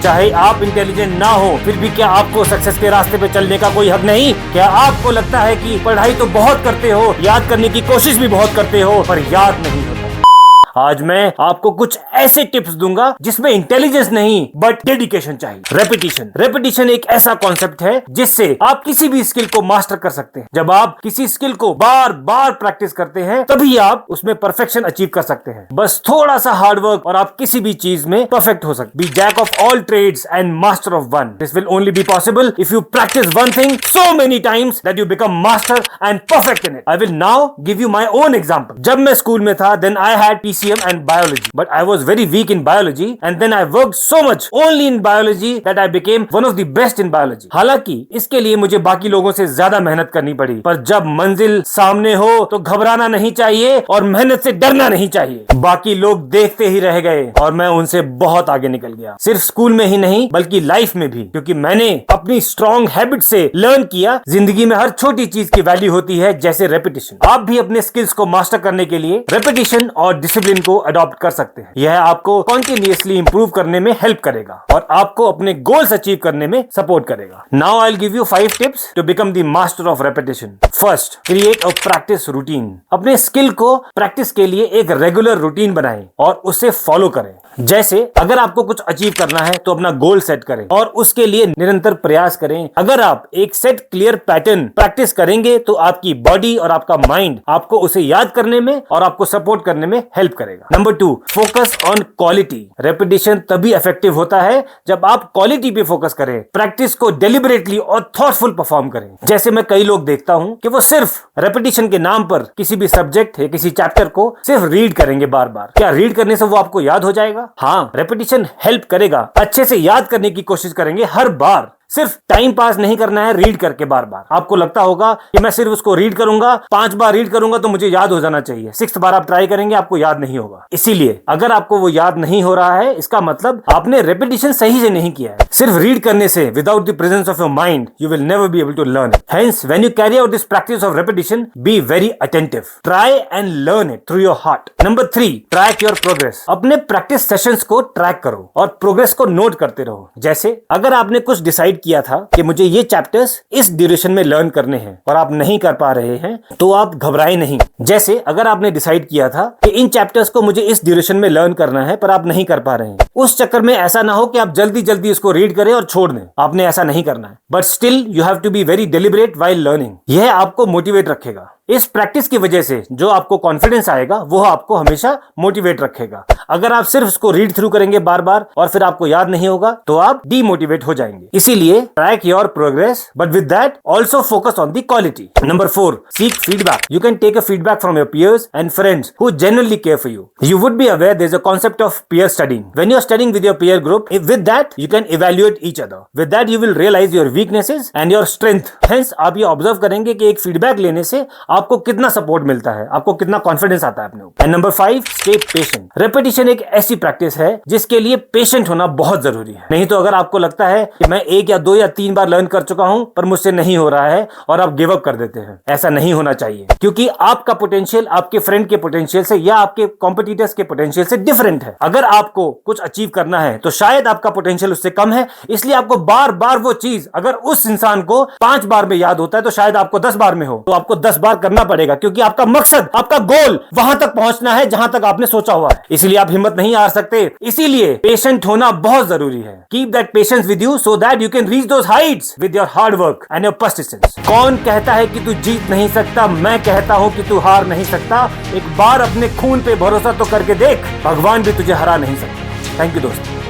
चाहे आप इंटेलिजेंट ना हो, फिर भी क्या आपको सक्सेस के रास्ते पे चलने का कोई हक नहीं? क्या आपको लगता है कि पढ़ाई तो बहुत करते हो, याद करने की कोशिश भी बहुत करते हो, पर याद नहीं होता? आज मैं आपको कुछ ऐसे टिप्स दूंगा जिसमें इंटेलिजेंस नहीं बट डेडिकेशन चाहिए। रेपिटेशन एक ऐसा कॉन्सेप्ट है जिससे आप किसी भी स्किल को मास्टर कर सकते हैं। जब आप किसी स्किल को बार बार प्रैक्टिस करते हैं तभी आप उसमें परफेक्शन अचीव कर सकते हैं। बस थोड़ा सा हार्डवर्क और आप किसी भी चीज में परफेक्ट हो सकते। Be jack of all trades and master of one. This will only be possible if you practise one thing so many times that you become master and perfect in it. I will now give you my own example. जब मैं school में था then I had PCM and biology, but I was very weak in biology and then I worked so much only in biology that I became one of the best in biology. हालांकि इसके लिए मुझे बाकी लोगों से ज्यादा मेहनत करनी पड़ी, पर जब मंजिल सामने हो तो घबराना नहीं चाहिए और मेहनत से डरना नहीं चाहिए। बाकी लोग देखते ही रह गए और मैं उनसे बहुत आगे निकल गया, सिर्फ स्कूल में ही नहीं बल्कि लाइफ में भी, क्योंकि मैंने अपनी स्ट्रॉन्ग हैबिट से लर्न किया जिंदगी में हर छोटी चीज की वैल्यू होती है, जैसे रेपिटेशन। आप भी अपने स्किल्स को मास्टर करने के लिए रेपिटेशन और डिसिप्लिन को अडॉप्ट कर सकते हैं। यह आपको कॉन्टिन्यूअसली इंप्रूव करने में हेल्प करेगा और आपको अपने गोल्स अचीव करने में सपोर्ट करेगा। Now I will give you 5 tips to become the master of repetition. First, create a practice routine. अपने स्किल को प्रैक्टिस के लिए एक रेगुलर रूटीन बनाएं और उसे फॉलो करें। जैसे अगर आपको कुछ अचीव करना है तो अपना गोल सेट करें और उसके लिए निरंतर प्रयास करें। अगर आप एक सेट क्लियर पैटर्न प्रैक्टिस करेंगे तो आपकी बॉडी और आपका माइंड आपको उसे याद करने में और आपको सपोर्ट करने में हेल्प करेगा। Number 2, focus on quality. Repetition तभी इफेक्टिव होता है जब आप क्वालिटी पे फोकस करें। प्रैक्टिस को डेलिबरेटली और थॉटफुल परफॉर्म करें। जैसे मैं कई लोग देखता हूं कि वो सिर्फ रेपिटेशन के नाम पर किसी भी सब्जेक्ट या किसी चैप्टर को सिर्फ रीड करेंगे बार बार। क्या रीड करने से वो आपको याद हो जाएगा? हाँ, रेपिटेशन हेल्प करेगा। अच्छे से याद करने की कोशिश करेंगे हर बार। सिर्फ टाइम पास नहीं करना है रीड करके बार बार। आपको लगता होगा कि मैं सिर्फ उसको रीड करूंगा, 5 बार रीड करूंगा तो मुझे याद हो जाना चाहिए। 6th बार आप ट्राई करेंगे आपको याद नहीं होगा। इसीलिए अगर आपको वो याद नहीं हो रहा है इसका मतलब आपने रेपिटेशन सही से नहीं किया है। सिर्फ रीड करने से without the presence of your mind you will never be able to learn it. Hence when you carry out this practice of repetition be very attentive. Try and learn it through your heart. Number 3, track your progress. अपने practice sessions को track करो और progress को note करते रहो। जैसे अगर आपने कुछ डिसाइड किया था कि मुझे ये चैप्टर्स इस ड्यूरेशन में लर्न करने हैं और आप नहीं कर पा रहे हैं तो आप घबराए नहीं। जैसे अगर आपने डिसाइड किया था कि इन चैप्टर्स को मुझे इस ड्यूरेशन में लर्न करना है पर आप नहीं कर पा रहे हैं, उस चक्कर में ऐसा ना हो कि आप जल्दी जल्दी इसको रीड करें और छोड़ दें। आपने ऐसा नहीं करना है, but still you have to be very deliberate while learning. यह आपको मोटिवेट रखेगा। इस प्रैक्टिस की वजह से जो आपको कॉन्फिडेंस आएगा वो आपको हमेशा मोटिवेट रखेगा। अगर आप सिर्फ उसको रीड थ्रू करेंगे बार बार और फिर आपको याद नहीं होगा तो आप डीमोटिवेट हो जाएंगे। इसीलिए track your progress but with that also focus on the quality. Number 4, seek feedback. You can take a feedback from your peers and friends who genuinely care for you. You would be aware there is a concept of peer studying. When you are studying with your peer group, with that you can evaluate each other. With that you will realize your weaknesses and your strength. Hence आप ये observe करेंगे कि एक feedback लेने से आपको कितना support मिलता है, आपको कितना कॉन्फिडेंस आता है अपने ऊपर। And number 5, stay patient. Repetition एक ऐसी प्रैक्टिस है जिसके लिए पेशेंट होना बहुत जरूरी है। नहीं तो अगर आपको लगता है कि मैं 1 या 2 या 3 बार लर्न कर चुका हूं पर मुझसे नहीं हो रहा है और आप गिव अप कर देते हैं, ऐसा नहीं होना चाहिए। क्योंकि आपका पोटेंशियल आपके फ्रेंड के पोटेंशियल से या आपके कॉम्पिटिटर्स के पोटेंशियल से डिफरेंट है। अगर आपको कुछ अचीव करना है तो शायद आपका पोटेंशियल उससे कम है, इसलिए आपको बार बार वो चीज अगर उस इंसान को 5 बार में याद होता है तो शायद आपको 10 बार में हो, तो आपको 10 बार करना पड़ेगा क्योंकि आपका मकसद, आपका गोल वहां तक पहुंचना है जहां तक आपने सोचा हुआ है। इसलिए आप हिम्मत नहीं हार सकते। इसीलिए पेशेंट होना बहुत जरूरी है। Keep that patience with you so that you can reach those Heights with your hard work and your persistence. कौन कहता है कि तू जीत नहीं सकता? मैं कहता हूं कि तू हार नहीं सकता। एक बार अपने खून पे भरोसा तो करके देख, भगवान भी तुझे हरा नहीं सकता। थैंक यू दोस्तों।